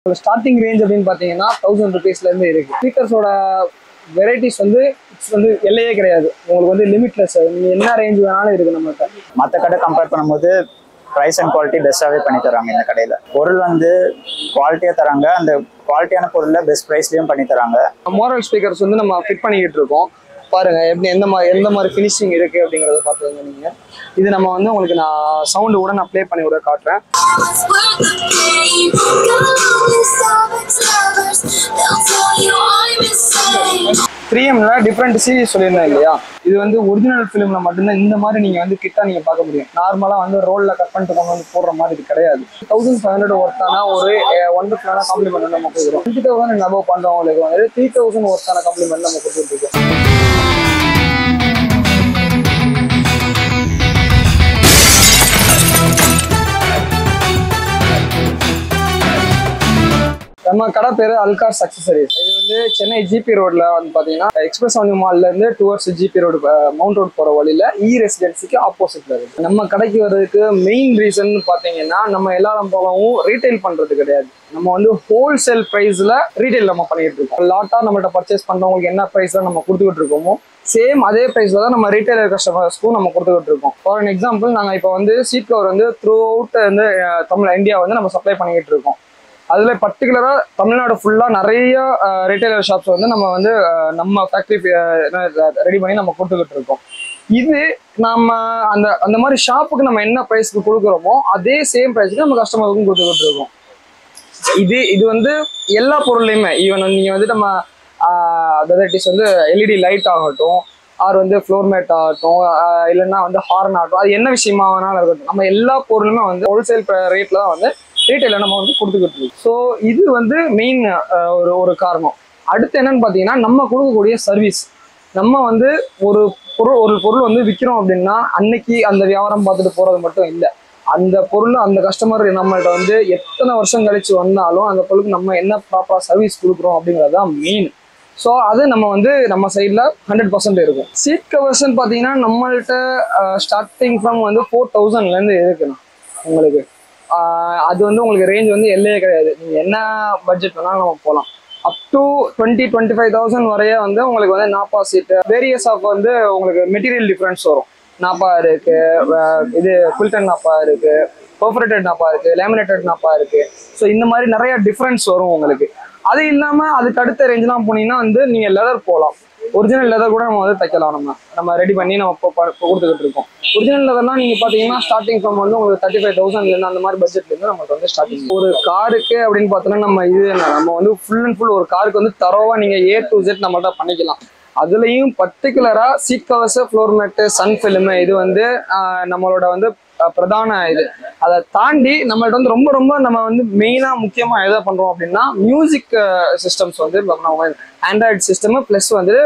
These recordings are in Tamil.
ஸ்டார்டிங் ரேஞ்ச் அப்படின்னு பார்த்தீங்கன்னா 1000 rupeesலேருந்து இருக்குது. ஸ்பீக்கர்ஸோட வெரைட்டிஸ் வந்து எல்லையே கிடையாது. உங்களுக்கு வந்து லிமிட்லெஸ். நீங்கள் என்ன ரேஞ்ச் வேணாலும் இருக்குது நம்மகிட்ட. மற்ற கடை கம்பேர் பண்ணும்போது ப்ரைஸ் அண்ட் குவாலிட்டி பெஸ்ட்டாகவே பண்ணி தராங்க. இந்த கடையில் பொருள் வந்து குவாலிட்டியாக தராங்க. அந்த குவாலிட்டியான பொருளில் பெஸ்ட் ப்ரைஸ்லையும் பண்ணி தராங்க. மோரல் ஸ்பீக்கர்ஸ் வந்து நம்ம ஃபிட் பண்ணிக்கிட்டு இருக்கோம். பாருங்கள் எப்படி எந்த மாதிரி ஃபினிஷிங் இருக்குது அப்படிங்கிறத பார்த்துங்க நீங்கள். இது நம்ம வந்து உங்களுக்கு நான் சவுண்டு கூட நான் ப்ளே பண்ணி கூட காட்டுறேன். 3Mல டிஃப்ரெண்ட் சீரிஸ் சொல்லியிருந்தேன் இல்லையா, இது வந்து ஒரிஜினல் ஃபிலிமில் மட்டும்தான் இந்த மாதிரி நீங்கள் வந்து கிட்டா நீங்கள் பார்க்க முடியும். நார்மலாக வந்து ரோலில் கட் பண்ணிட்டு கொண்டு வந்து போடுற மாதிரி இது கிடையாது. 1500 ஒர்த்தான ஒரு ஒண்டர்ஃபுல்லான காம்ப்ளிமெண்ட் நம்ம கொடுக்குறோம். 20,000 அபவ் பண்ணுறவங்களுக்கு வந்து 3000 ஒர்த்தான காம்ப்ளிமெண்ட் நம்ம கொடுத்துருக்கோம். நம்ம கடை பேர் அல்கார்ஸ் அக்சசரிஸ். இது வந்து சென்னை ஜிபி ரோட்ல வந்து பாத்தீங்கன்னா எக்ஸ்பிரஸ் அவென்யூ மால்ல இருந்து towards GB road mount road போற வழியில ரெசிடென்சிக்கு ஆப்போசிட்ல இருக்கு. நம்ம கடைக்கு வர்றதுக்கு மெயின் ரீசன் பாத்தீங்கன்னா நம்ம எல்லாரும் போலவும் ரீட்டைல் பண்றது கிடையாது. நம்ம வந்து ஹோல்சேல் பிரைஸ்ல ரீட்டைல் நம்ம பண்ணிட்டு இருக்கோம். லாட்டா நம்மகிட்ட பர்ச்சேஸ் பண்றவங்களுக்கு என்ன பிரைஸ்ல நம்ம கொடுத்துக்கிட்டு இருக்கோமோ சேம் அதே பிரைஸ்ல தான் நம்ம ரீட்டைலர் கஸ்டமர்ஸ்க்கும் நம்ம கொடுத்துக்கிட்டு இருக்கோம். ஃபார் அன் எக்ஸாம்பிள், நாங்கள் இப்போ வந்து சீட் கவர் வந்து த்ரூ அவுட் வந்து இந்தியா வந்து நம்ம சப்ளை பண்ணிக்கிட்டு இருக்கோம். அதில் பர்டிகுலராக தமிழ்நாடு ஃபுல்லாக நிறைய ரீட்டைலர் ஷாப்ஸ் வந்து நம்ம ஃபேக்ட்ரி ரெடி பண்ணி நம்ம கொடுத்துக்கிட்டு இருக்கோம். இது நம்ம அந்த மாதிரி ஷாப்புக்கு நம்ம என்ன ப்ரைஸ்க்கு கொடுக்குறோமோ அதே சேம் ப்ரைஸ்க்கு நம்ம கஸ்டமருக்கும் கொடுத்துக்கிட்டு இருக்கோம். இது வந்து எல்லா பொருள்லையுமே ஈவன் நீங்கள் வந்து நம்ம வெரைட்டிஸ் வந்து எல்இடி லைட் ஆகட்டும், ஆர் வந்து ஃப்ளோர் மேட் ஆகட்டும், இல்லைன்னா வந்து ஹார்ன் ஆகட்டும், அது என்ன விஷயமா வேணாலும் இருக்கட்டும், நம்ம எல்லா பொருளுமே வந்து ஹோல்சேல் ரேட்டில் தான் வந்து ரீட்டைலில் நம்ம வந்து கொடுத்துக்கிட்டு இருக்கோம். ஸோ இது வந்து மெயின் ஒரு காரணம். அடுத்து என்னன்னு பார்த்தீங்கன்னா, நம்ம கொடுக்கக்கூடிய சர்வீஸ். நம்ம வந்து ஒரு பொருள் வந்து விற்கிறோம் அப்படின்னா அன்னைக்கு அந்த வியாபாரம் பார்த்துட்டு போகிறது மட்டும் இல்லை. அந்த பொருள் அந்த கஸ்டமர் நம்மள்கிட்ட வந்து எத்தனை வருஷம் கழிச்சு வந்தாலும் அந்த பொருளுக்கு நம்ம என்ன ப்ராப்பராக சர்வீஸ் கொடுக்குறோம் அப்படிங்கிறது தான் மெயின். ஸோ அது நம்ம வந்து நம்ம சைடில் 100% இருக்கும். சீட் கவர்ஸ்ன்னு பார்த்தீங்கன்னா நம்மள்கிட்ட ஸ்டார்டிங் ஃப்ரம் வந்து 4000லேருந்து இருக்குண்ணா. உங்களுக்கு அது வந்து உங்களுக்கு ரேஞ்ச் வந்து எல்லையே கிடையாது. நீங்கள் என்ன பட்ஜெட் வேணாலும் நம்ம போகலாம். அப் டு 20-25,000 வரைய வந்து உங்களுக்கு வந்து நாப்பா சீட்டு வேரியஸ் ஆஃப் வந்து உங்களுக்கு மெட்டீரியல் டிஃப்ரென்ஸ் வரும். நாப்பா இருக்கு, இது குல்டன் நாப்பா இருக்கு, பெர்ஃபரேட்டட் நாப்பா இருக்கு, லேமினேட்டட் நாப்பா இருக்கு. ஸோ இந்த மாதிரி நிறைய டிஃப்ரென்ஸ் வரும் உங்களுக்கு. அது இல்லாமல் அதுக்கு அடுத்த ரேஞ்செலாம் போனீங்கன்னா வந்து நீங்கள் லெதர் போகலாம். ஒரிஜினல் லெதர் கூட நம்ம வந்து தைக்கலாம். நம்ம ரெடி பண்ணி நம்ம கொடுத்துக்கிட்டு இருக்கோம். ஒரிஜினல் லெதர்லாம் நீங்கள் பார்த்தீங்கன்னா ஸ்டார்டிங் ஃப்ரம் வந்து உங்களுக்கு 35,000 அந்த மாதிரி பட்ஜெட்லேருந்து நமக்கு வந்து ஸ்டார்டிங். ஒரு காருக்கு அப்படின்னு பார்த்தோன்னா நம்ம வந்து ஃபுல் அண்ட் ஃபுல் ஒரு காருக்கு வந்து தரோவாக நீங்கள் A to Z நம்மள்ட்ட பண்ணிக்கலாம். அதுலேயும் பர்டிகுலராக seat covers, floor mat, sun film, இது வந்து நம்மளோட வந்து பிரதான இது. அதை தாண்டி நம்மள்ட்ட வந்து ரொம்ப நம்ம வந்து மெயினாக முக்கியமாக எதை பண்ணுறோம் அப்படின்னா மியூசிக் சிஸ்டம்ஸ் வந்து ஆண்ட்ராய்டு சிஸ்டம் ப்ளஸ் வந்து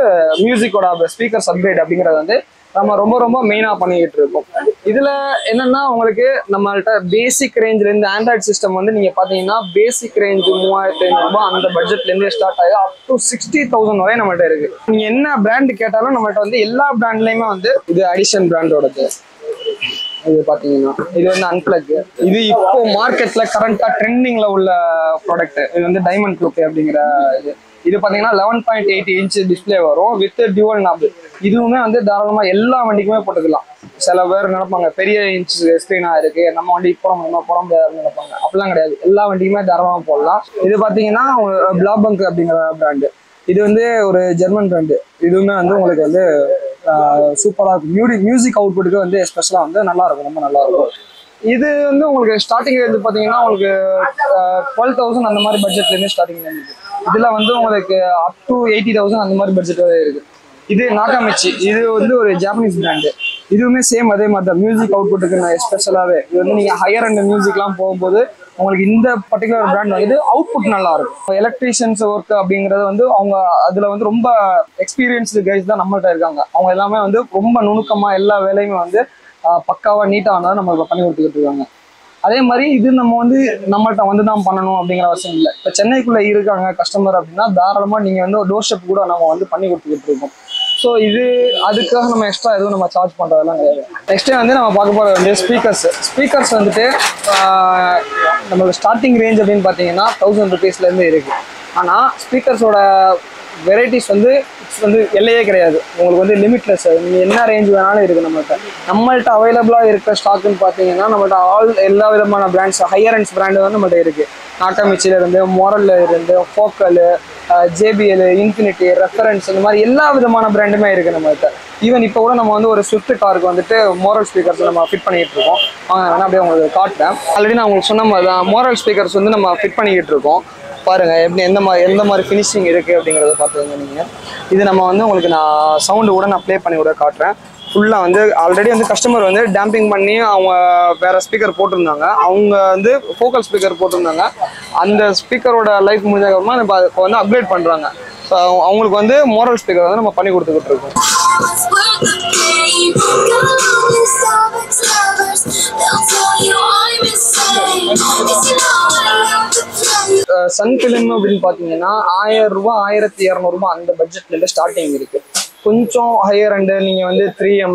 மியூசிக்கோட ஸ்பீக்கர்ஸ் அப்கிரேட் அப்படிங்கிறது வந்து நம்ம ரொம்ப மெயினாக பண்ணிக்கிட்டு இருக்கோம். இதில் என்னென்னா உங்களுக்கு நம்மள்ட்ட பேசிக் ரேஞ்சிலேருந்து ஆண்ட்ராய்டு சிஸ்டம் வந்து நீங்கள் பார்த்தீங்கன்னா பேசிக் ரேஞ்சு 3500 அந்த பட்ஜெட்லேருந்தே ஸ்டார்ட் ஆகுது. அப் டு 60,000 வரை நம்மள்ட்ட இருக்குது. நீங்கள் என்ன பிராண்டு கேட்டாலும் நம்மள்ட்ட வந்து எல்லா பிராண்ட்லேயுமே வந்து இது அடிஷன் பிராண்டோடது. இது பார்த்தீங்கன்னா இது வந்து அன்பிளக். இது இப்போ மார்க்கெட்ல கரண்டா ட்ரெண்டிங்ல உள்ள ப்ராடக்ட். இது வந்து டைமண்ட் க்ளூக் அப்படிங்கிற இது பார்த்தீங்கன்னா 11.8 இன்ச் டிஸ்பிளே வரும் வித் டியூவல் நாப். இதுவுமே வந்து தாராளமாக எல்லா வண்டிக்குமே போட்டுக்கலாம். சில பேர் நினைப்பாங்க பெரிய இன்ச் ஸ்க்ரீனாக இருக்கு, நம்ம வண்டிக்கு போட முடியாதுன்னு நினைப்பாங்க. அப்படிலாம் கிடையாது, எல்லா வண்டிக்குமே தாராளமாக போடலாம். இது பார்த்தீங்கன்னா பிளாபங்க் அப்படிங்கிற பிராண்டு. இது வந்து ஒரு ஜெர்மன் பிராண்டு. இதுவுமே வந்து உங்களுக்கு வந்து சூப்பராக இருக்கும். மியூசிக் அவுட்புட்டுக்கு வந்து எஸ்பெஷலாக வந்து நல்லா இருக்கும், ரொம்ப நல்லா இருக்கும். இது வந்து உங்களுக்கு ஸ்டார்டிங் ரேஞ்சு பார்த்தீங்கன்னா உங்களுக்கு 12,000 அந்த மாதிரி பட்ஜெட்லேருந்து ஸ்டார்டிங் ரேஞ்சு. இதில் வந்து உங்களுக்கு அப் டு 80,000 அந்த மாதிரி பட்ஜெட் வரை இருக்குது. இது நாகாமிச்சி. இது வந்து ஒரு ஜாப்பனீஸ் பிராண்டு. இதுவுமே சேம் அதே மாதிரி தான் மியூசிக் அவுட்புட்டுக்கு எஸ்பெஷலாகவே. இது வந்து நீங்கள் ஹையர் அண்ட் மியூசிக்லாம் போகும்போது உங்களுக்கு இந்த பர்டிகுலர் பிராண்ட் வந்து அவுட்புட் நல்லா இருக்கும். எலக்ட்ரீஷியன்ஸ் ஒர்க் அப்படிங்கிறது வந்து அவங்க அதில் வந்து ரொம்ப எக்ஸ்பீரியன்ஸ்டு கைஸ் தான் நம்மள்ட்ட இருக்காங்க. அவங்க எல்லாமே வந்து ரொம்ப நுணுக்கமாக எல்லா வேலையுமே வந்து பக்காவாக நீட்டாக நம்ம பண்ணி கொடுத்துக்கிட்டு இருக்காங்க. அதே மாதிரி இது நம்ம வந்து நம்மள்ட்ட வந்து தான் பண்ணணும் அப்படிங்கிற அவசியம் இல்லை. இப்போ சென்னைக்குள்ளே இருக்காங்க கஸ்டமர் அப்படின்னா தாராளமாக நீங்கள் வந்து டோர் ஸ்டெப் கூட நம்ம வந்து பண்ணி கொடுத்துக்கிட்டு இருக்கோம். ஸோ ஸோ இது அதுக்காக நம்ம எக்ஸ்ட்ரா எதுவும் நம்ம சார்ஜ் பண்ணுறதெல்லாம் கிடையாது. நெக்ஸ்ட் வந்து நம்ம பார்க்க போகிறது வந்து ஸ்பீக்கர்ஸ் வந்துட்டு நம்மளோட ஸ்டார்டிங் ரேஞ்ச் அப்படின்னு பார்த்தீங்கன்னா 1000 rupeesலேருந்து இருக்குது. ஆனால் ஸ்பீக்கர்ஸோட வெரைட்டிஸ் வந்து எல்லையே கிடையாது. உங்களுக்கு வந்து லிமிட்லெஸ். நீங்கள் என்ன ரேஞ்ச் வேணாலும் இருக்குது நம்மள்ட்ட அவைலபிளாக இருக்கிற ஸ்டாக்குன்னு பார்த்தீங்கன்னா நம்மள்ட்ட எல்லா விதமான பிராண்ட்ஸ் ஹையர் அண்ட்ஸ் பிராண்டு வந்து நம்மள்ட்ட இருக்குது. நாட்டாமிச்சிலேருந்து மொரல்ல இருந்து ஃபோக்கல், JBL, இன்ஃபினிட்டி, ரெஃபரன்ஸ், இந்த மாதிரி எல்லா விதமான பிராண்டுமே இருக்குது நம்மள்ட்ட. ஈவன் இப்போ கூட நம்ம வந்து ஒரு ஸ்விஃப்ட் காருக்கு வந்துட்டு மோரல் ஸ்பீக்கர்ஸ் நம்ம ஃபிட் பண்ணிக்கிட்டு இருக்கோம். வேணா அப்படியே உங்களுக்கு காட்டுறேன். ஆல்ரெடி நான் உங்களுக்கு சொன்ன மாதிரி தான் மோரல் ஸ்பீக்கர்ஸ் வந்து நம்ம ஃபிட் பண்ணிக்கிட்டு இருக்கோம். பாருங்கள் எப்படி எந்த மாதிரி ஃபினிஷிங் இருக்குது அப்படிங்கிறத பார்த்துக்கோங்க நீங்கள். இது நம்ம வந்து உங்களுக்கு நான் சவுண்டு கூட நான் ப்ளே பண்ணி கூட காட்டுறேன். ஃபுல்லாக வந்து ஆல்ரெடி வந்து கஸ்டமர் வந்து டேம்பிங் பண்ணி அவங்க வேறு ஸ்பீக்கர் போட்டிருந்தாங்க. அவங்க வந்து ஃபோக்கல் ஸ்பீக்கர் போட்டிருந்தாங்க. அந்த ஸ்பீக்கரோட லைஃப் முடிஞ்சதுக்கப்புறமா இப்போ வந்து அப்கிரேட் பண்ணுறாங்க. ஸோ அவங்களுக்கு வந்து மோரல் ஸ்பீக்கர் வந்து நம்ம பண்ணி கொடுத்துக்கிட்டு இருக்கோம். சன் ஃபிலிம் அப்படின்னு பார்த்தீங்கன்னா 1000 ரூபா 1200 ரூபா அந்த பட்ஜெட்லேருந்து ஸ்டார்டிங் இருக்குது. கொஞ்சம் ஹையர் அண்டு நீங்கள் வந்து 3M,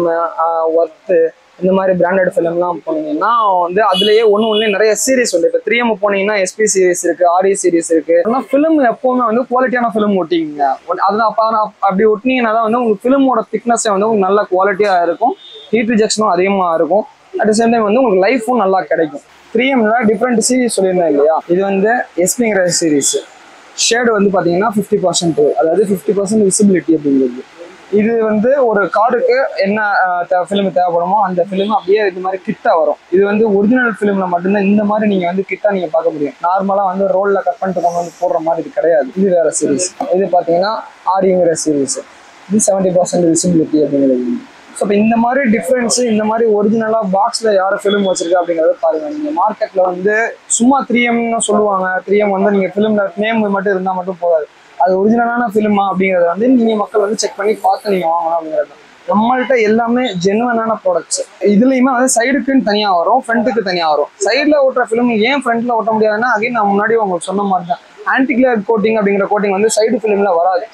ஒர்த்து இந்த மாதிரி பிராண்டட் ஃபிலிம்லாம் போனீங்கன்னா வந்து அதுலேயே ஒன்று நிறைய சீரிஸ் வந்து இப்போ 3M போனீங்கன்னா SP சீரிஸ் இருக்குது, RE சீரிஸ் இருக்குது. ஆனால் ஃபிலிம் எப்போவுமே வந்து குவாலிட்டியான ஃபிலிம் ஒட்டிங்க. அதுதான் அப்படி ஒட்டினீங்கன்னா தான் வந்து உங்களுக்கு ஃபிலிமோட திக்னஸே வந்து உங்களுக்கு நல்ல குவாலிட்டியாக இருக்கும். ஹீட் ரிஜெக்ஷனும் அதிகமாக இருக்கும். அட் த சேம் டைம் வந்து உங்களுக்கு லைஃபும் நல்லா கிடைக்கும். 3Mல டிஃப்ரெண்ட் சீரிஸ் சொல்லியிருந்தேன் இல்லையா, இது வந்து SPங்கிற சீரிஸ். ஷேடு வந்து பார்த்தீங்கன்னா 50%, அதாவது 50% விசிபிலிட்டி அப்படிங்கிறது. இது வந்து ஒரு காருக்கு என்ன ஃபிலிம் தேவைப்படுமோ அந்த ஃபிலிம் அப்படியே இது மாதிரி கிட்டா வரும். இது வந்து ஒரிஜினல் ஃபிலிம்ல மட்டும்தான் இந்த மாதிரி நீங்கள் வந்து கிட்டா நீங்கள் பார்க்க முடியும். நார்மலாக வந்து ரோலில் கட் பண்ணிட்டு கொண்டு வந்து போடுற மாதிரி இது கிடையாது. இது வேற சீரிஸ். இது பார்த்தீங்கன்னா REங்கிற சீரிஸ். இது 70% விசிபிலிட்டி அப்படிங்கிறது. ஸோ இப்போ இந்த மாதிரி டிஃப்ரென்ஸு, இந்த மாதிரி ஒரிஜினலாக பாக்ஸில் யார் ஃபிலிம் வச்சிருக்கா அப்படிங்கிறத பாருங்கள். நீங்கள் மார்க்கெட்டில் வந்து சும்மா 3Mன்னு சொல்லுவாங்க. 3M வந்து நீங்கள் ஃபிலிமில் நேம் மட்டும் இருந்தால் மட்டும் போகாது. அது ஒரிஜினலான ஃபிலிமா அப்படிங்கிறத வந்து நீங்கள் மக்கள் வந்து செக் பண்ணி பார்த்து நீங்கள் வாங்கணும் அப்படிங்கிறது. நம்மள்ட்ட எல்லாமே ஜென்வனான ப்ராடக்ட்ஸ். இதுலேயுமே வந்து சைடுக்குன்னு தனியாக வரும், ஃப்ரண்ட்டுக்கு தனியாக வரும். சைடில் ஓட்டுற ஃபிலிம் ஏன் ஃப்ரண்ட்டில் ஓட்ட முடியாதுன்னா, அகைன் நான் முன்னாடி உங்களுக்கு சொன்ன மாதிரி தான் ஆன்டிக்ளேர் கோட்டிங் அப்படிங்கிற கோட்டிங் வந்து சைடு ஃபிலிமில் வராது.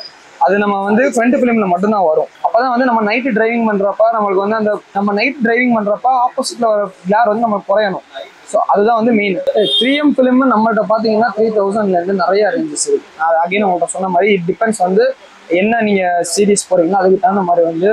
அது நம்ம வந்து ஃப்ரண்ட் ஃபிலிமில் மட்டும்தான் வரும். அப்போ தான் வந்து நம்ம நைட்டு டிரைவிங் பண்ணுறப்ப நம்மளுக்கு வந்து நம்ம நைட் டிரைவிங் பண்ணுறப்ப ஆப்போசிட்டில் வர கிளார் வந்து நம்மளுக்கு குறையணும். ஸோ அதுதான் வந்து மெயின். 3M ஃபிலிம் நம்மள்ட்ட பார்த்தீங்கன்னா 3000லேருந்து நிறைய ரேஞ்சஸ் இருக்குது. அது அகைன் உங்கள்கிட்ட சொன்ன மாதிரி இட் டிபெண்ட்ஸ் வந்து என்ன நீங்கள் சீரிஸ் போகிறீங்களோ அதுக்கு தகுந்த மாதிரி வந்து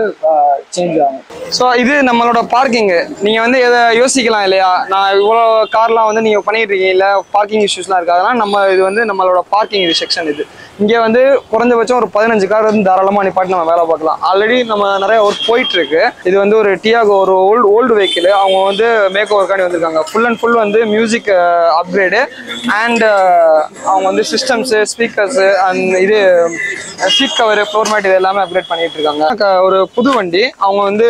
சேஞ்ச் ஆகும். ஸோ இது நம்மளோட பார்க்கிங்கு. நீங்கள் வந்து எதை யோசிக்கலாம் இல்லையா, நான் இவ்வளோ கார்லாம் வந்து நீங்கள் பண்ணிட்டு இருக்கீங்க, இல்லை பார்க்கிங் இஷ்யூஸ்லாம் இருக்குது. அதனால் இது வந்து நம்மளோட பார்க்கிங் செக்ஷன். இது இங்கே வந்து குறைஞ்சபட்சம் ஒரு 15 கார் வந்து தாராளமாக நிப்பாட்டி நம்ம வேலை பார்க்கலாம். ஆல்ரெடி நம்ம நிறைய ஒர்க் போயிட்டுருக்கு. இது வந்து ஒரு டியாகோ, ஒரு ஓல்டு வெஹிக்கிள். அவங்க வந்து மேக் ஓவர்க்காண்டி வந்திருக்காங்க. ஃபுல் அண்ட் ஃபுல் வந்து மியூசிக் அப்கிரேடு அண்ட் அவங்க வந்து சிஸ்டம்ஸு, ஸ்பீக்கர்ஸு அண்ட் இது சீட் கவர், ஃப்ளோர் மேட் இது எல்லாமே அப்கிரேட் பண்ணிட்டு இருக்காங்க. ஒரு புது வண்டி. அவங்க வந்து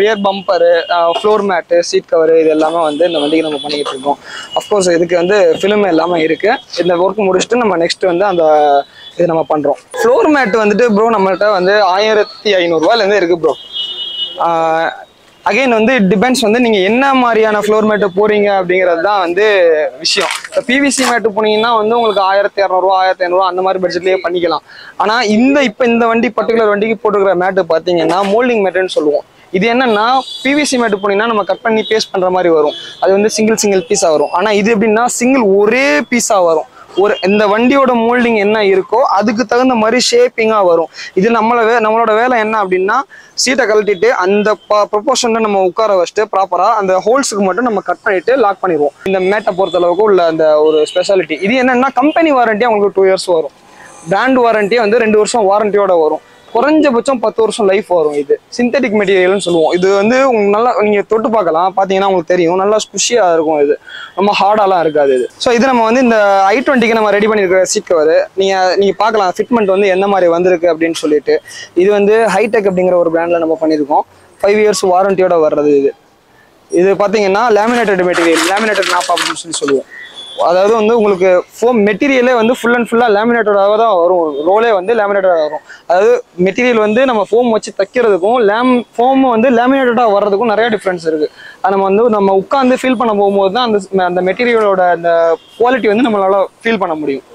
rear bumper, floor mat, seat cover இது எல்லாமே வந்து இந்த வண்டிக்கு நம்ம பண்ணிக்கிட்டு இருக்கோம். அஃப்கோர்ஸ் இதுக்கு வந்து ஃபிலிம் எல்லாமே இருக்குது. இந்த ஒர்க் முடிச்சுட்டு நம்ம நெக்ஸ்ட் வந்து அந்த இது நம்ம பண்ணுறோம். ஃப்ளோர் மேட் வந்துட்டு ப்ரோ நம்மள்கிட்ட வந்து 1500 ரூபாயிலேருந்து இருக்குது ப்ரோ. அகைன் வந்து டிபெண்ட்ஸ் வந்து நீங்கள் என்ன மாதிரியான ஃப்ளோர் மேட்டு போகிறீங்க அப்படிங்கிறது தான் வந்து விஷயம். இப்போ PVC மேட்டு போனீங்கன்னா வந்து உங்களுக்கு 1200 ரூபா 1500 அந்த மாதிரி பட்ஜெட்லேயே பண்ணிக்கலாம். ஆனால் இப்போ இந்த வண்டி பர்டிகுலர் வண்டிக்கு போட்டுக்கிற மேட்டு பார்த்தீங்கன்னா மோல்டிங் மேட்டுன்னு சொல்லுவோம். இது என்னன்னா PVC மேட்டு போனீங்கன்னா நம்ம கட் பண்ணி பேஸ்ட் பண்ணுற மாதிரி வரும். அது வந்து சிங்கிள் பீஸாக வரும். ஆனால் இது எப்படின்னா ஒரே பீஸாக வரும். இந்த வண்டியோட மோல்டிங் என்ன இருக்கோ அதுக்கு தகுந்த மாதிரி ஷேப்பிங்காக வரும். இது நம்மளோட வேலை என்ன அப்படின்னா, சீட்டை கழட்டிட்டு அந்த ப்ரொபோர்ஷனில் நம்ம உட்கார வச்சுட்டு ப்ராப்பராக அந்த ஹோல்ஸுக்கு மட்டும் நம்ம கட் பண்ணிட்டு லாக் பண்ணிடுவோம். இந்த மேட்டை பொறுத்த அளவுக்கு உள்ள அந்த ஒரு ஸ்பெஷாலிட்டி. இது என்னன்னா கம்பெனி வாரண்டியாக உங்களுக்கு 2 இயர்ஸ் வரும். பிராண்ட் வாரண்டியாக வந்து 2 வருஷம் வாரண்டியோட வரும். குறைஞ்சபட்சம் 10 வருஷம் லைஃப் வரும். இது சிந்தட்டிக் மெட்டீரியல்னு சொல்லுவோம். இது வந்து நல்லா நீங்கள் தொட்டு பார்க்கலாம், பார்த்தீங்கன்னா உங்களுக்கு தெரியும். நல்லா ஸ்குஷியாக இருக்கும். இது ரொம்ப ஹார்டாலாம் இருக்காது இது. ஸோ இது நம்ம வந்து இந்த i20க்கு நம்ம ரெடி பண்ணியிருக்கிற சீட் கவர் நீங்கள் பார்க்கலாம். ஃபிட்மெண்ட் வந்து எந்த மாதிரி வந்திருக்கு அப்படின்னு சொல்லிட்டு. இது வந்து ஹைடெக் அப்படிங்கிற ஒரு பிராண்டில் நம்ம பண்ணியிருக்கோம். 5 இயர்ஸ் வாரண்டியோட வர்றது. இது பார்த்தீங்கன்னா லேமினேட்டட் மெட்டீரியல், லேமினேட்டட் நாப் அப்படின்னு சொல்லுவோம். அதாவது வந்து உங்களுக்கு ஃபோம் மெட்டீரியலே வந்து ஃபுல் அண்ட் ஃபுல்லாக லேமினேட்டடாக தான் வரும். ரோலே வந்து லேமினேட்டடாக வரும். அதாவது மெட்டீரியல் வந்து நம்ம ஃபோம் வச்சு தைக்கிறதுக்கும் ஃபோம் வந்து லேமினேட்டடாக வர்றதுக்கும் நிறைய டிஃப்ரென்ஸ் இருக்குது. அது நம்ம உட்காந்து ஃபீல் பண்ண போகும்போது தான் அந்த மெட்டீரியலோட அந்த குவாலிட்டி வந்து நம்மளால ஃபீல் பண்ண முடியும்.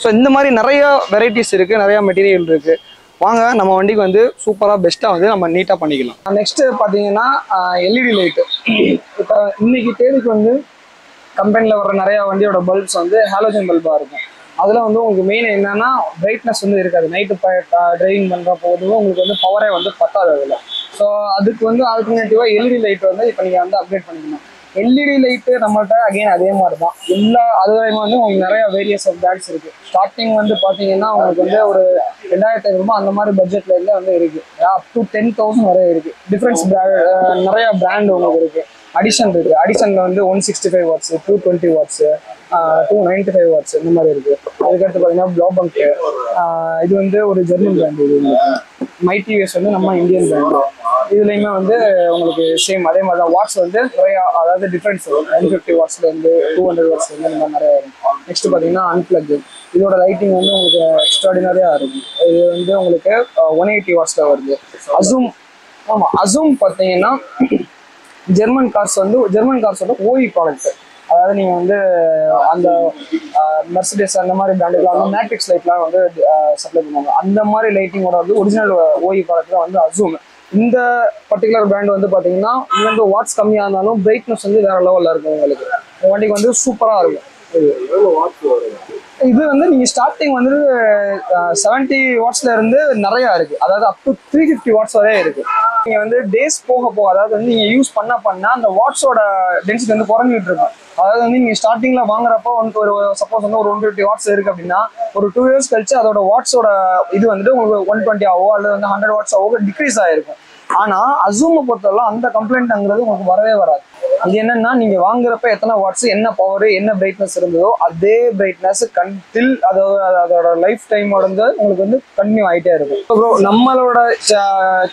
ஸோ இந்த மாதிரி நிறைய வெரைட்டிஸ் இருக்குது, நிறையா மெட்டீரியல் இருக்குது. வாங்க நம்ம வண்டிக்கு வந்து சூப்பராக பெஸ்ட்டாக வந்து நம்ம நீட்டாக பண்ணிக்கலாம். நெக்ஸ்ட் பார்த்தீங்கன்னா எல்இடி லைட்டு. இப்போ இன்னைக்கு தேதிக்கு வந்து கம்பெனியில் வர நிறைய வண்டியோட பல்ப்ஸ் வந்து ஹாலோஜன் பல்பாக இருக்கும். அதில் வந்து உங்களுக்கு மெயின் என்னன்னா பிரைட்னஸ் வந்து இருக்காது. நைட்டு டிரைவிங் பண்ணுறப்போ வந்து உங்களுக்கு வந்து பவரே வந்து பத்தாது அதில். ஸோ அதுக்கு வந்து ஆல்டர்னேட்டிவாக எல்இடி லைட் வந்து இப்போ நீங்கள் வந்து அப்கிரேட் பண்ணிக்கணும். எல்இடி லைட்டு நம்மள்கிட்ட அகைன் அதே மாதிரி தான் அது வரைக்கும் வந்து உங்களுக்கு நிறைய வேரியஸ் ஆஃப் பிராண்ட்ஸ் இருக்கு. ஸ்டார்டிங் வந்து பார்த்தீங்கன்னா உங்களுக்கு வந்து ஒரு 2500 அந்த மாதிரி பட்ஜெட்ல இருந்து வந்து இருக்கு. அப் டு 10,000 வரை இருக்கு. டிஃப்ரென்ஸ் நிறைய பிராண்ட் உங்களுக்கு இருக்கு. அடிஷன் இருக்கு. அடிஷன்ல வந்து 165 வாட்ஸ், 220 வாட்ஸ், 295 வாட்ஸ் இந்த மாதிரி இருக்கு. அதுக்கடுத்து பார்த்தீங்கன்னா ப்ளோபங்க், இது வந்து ஒரு ஜெர்மன் பிராண்ட். இது மை டிவிஎஸ் வந்து நம்ம இந்தியன் பிராண்ட். இதுலையுமே வந்து உங்களுக்கு சேம் அதே மாதிரி தான். வாட்ஸ் வந்து நிறைய, அதாவது டிஃப்ரென்ஸ் 150 வாட்ஸ்ல இருந்து 200 வாட்ஸ்ல இருந்து இந்த மாதிரி நிறைய இருக்கும். நெக்ஸ்ட் பார்த்தீங்கன்னா அன்பிளக். இதோட லைட்டிங் வந்து உங்களுக்கு எக்ஸ்ட்ராடினரியா இருக்கும். இது வந்து உங்களுக்கு 180 வாட்ஸ்ல வருது. அசூம், ஆமா அசூம் பார்த்தீங்கன்னா ஜெர்மன் கார்ஸோட ஓஇ ப்ராடக்ட். அதாவது நீங்கள் வந்து அந்த மெர்சிடிஸ் அந்த மாதிரி பிராண்டுலாம் வந்து மேட்ரிக்ஸ் லைட்லாம் வந்து சப்ளை பண்ணுவாங்க. அந்த மாதிரி லைட்டிங்கோட வந்து ஒரிஜினல் ஓஇ ப்ராடக்ட் தான் வந்து அசூம். இந்த பர்டிகுலர் பிராண்ட் வந்து பார்த்தீங்கன்னா இது வந்து வாட்ஸ் கம்மியாக இருந்தாலும் பிரைட்னஸ் வந்து வேற லெவலில் இருக்கும். உங்களுக்கு வண்டிக்கு வந்து சூப்பராக இருக்கும். இது வந்து நீங்க ஸ்டார்டிங் வந்து 70 வாட்ஸ்ல இருந்து நிறைய இருக்கு. அதாவது அப் டு 350 வாட்ஸ் வரை இருக்கு. நீங்க வந்து டேஸ் போக அதாவது வந்து நீங்க யூஸ் பண்ண அந்த வாட்ஸோட டென்சிட்டி வந்து குறைஞ்சிட்டு இருக்கும். அதாவது வந்து நீங்க ஸ்டார்டிங்ல வாங்குறப்போ வந்து ஒரு சப்போஸ் வந்து ஒரு 150 வாட்ஸ் இருக்கு அப்படின்னா ஒரு 2 இயர்ஸ் கழிச்சு அதோட வாட்ஸோட இது வந்துட்டு உங்களுக்கு 120 ஆவோ அல்லது வந்து 100 வாட்ஸ் ஆவோ டிக்ரீஸ் ஆயிருக்கும். ஆனா அசூமை பொறுத்தவரை அந்த கம்ப்ளைண்ட்ங்கிறது உங்களுக்கு வரவே வராது. அது என்னன்னா நீங்க வாங்குறப்ப எத்தனை வாட்ஸ், என்ன பவர், என்ன பிரைட்னஸ் இருந்ததோ அதே பிரைட்னஸ் அதோட லைஃப் டைமோட வந்து உங்களுக்கு வந்து கண்டினியூ ஆகிட்டே இருக்கும். ப்ரோ, நம்மளோட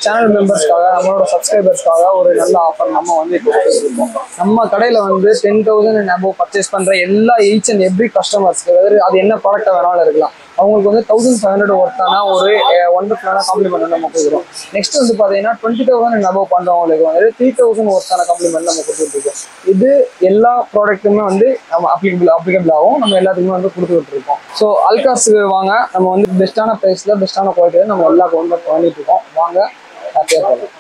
சேனல் மெம்பர்ஸ்க்காக, நம்மளோட சப்ஸ்கிரைபர்ஸ்க்காக ஒரு நல்ல ஆஃபர் நம்ம வந்து இப்போ இருக்கோம். நம்ம கடையில வந்து 10,000 and above பர்ச்சேஸ் பண்ற எல்லா ஈச் அண்ட் எவ்ரி கஸ்டமர்ஸ்க்கு, அது என்ன ப்ராடக்டா வேணாலும் இருக்கலாம், அவங்களுக்கு வந்து 1500 ஒர்த்தான ஒரு ஒண்டர்ஃபுல்லான காம்ப்ளிமெண்ட் நம்ம கொடுக்குறோம். நெக்ஸ்ட் வந்து பார்த்தீங்கன்னா 20,000 and above பண்றவங்களுக்கு வந்து 3,000 ஒர்த்தான காம்ப்ளிமெண்ட் நம்ம கொடுத்துருக்கோம். இது எல்லா ப்ராடக்ட்டுமே வந்து நம்ம அப்ளிகபிள் ஆகும். நம்ம எல்லாத்துக்குமே வந்து கொடுத்துட்டு இருக்கோம். ஸோ அல்கார்ஸுக்கு வாங்க, நம்ம வந்து பெஸ்ட்டான ப்ரைஸ்ல பெஸ்ட்டான குவாலிட்டியில நம்ம எல்லா கவுண்டர் பண்ணிட்டு இருக்கோம். வாங்க ஹாப்பியாக போகலாம்.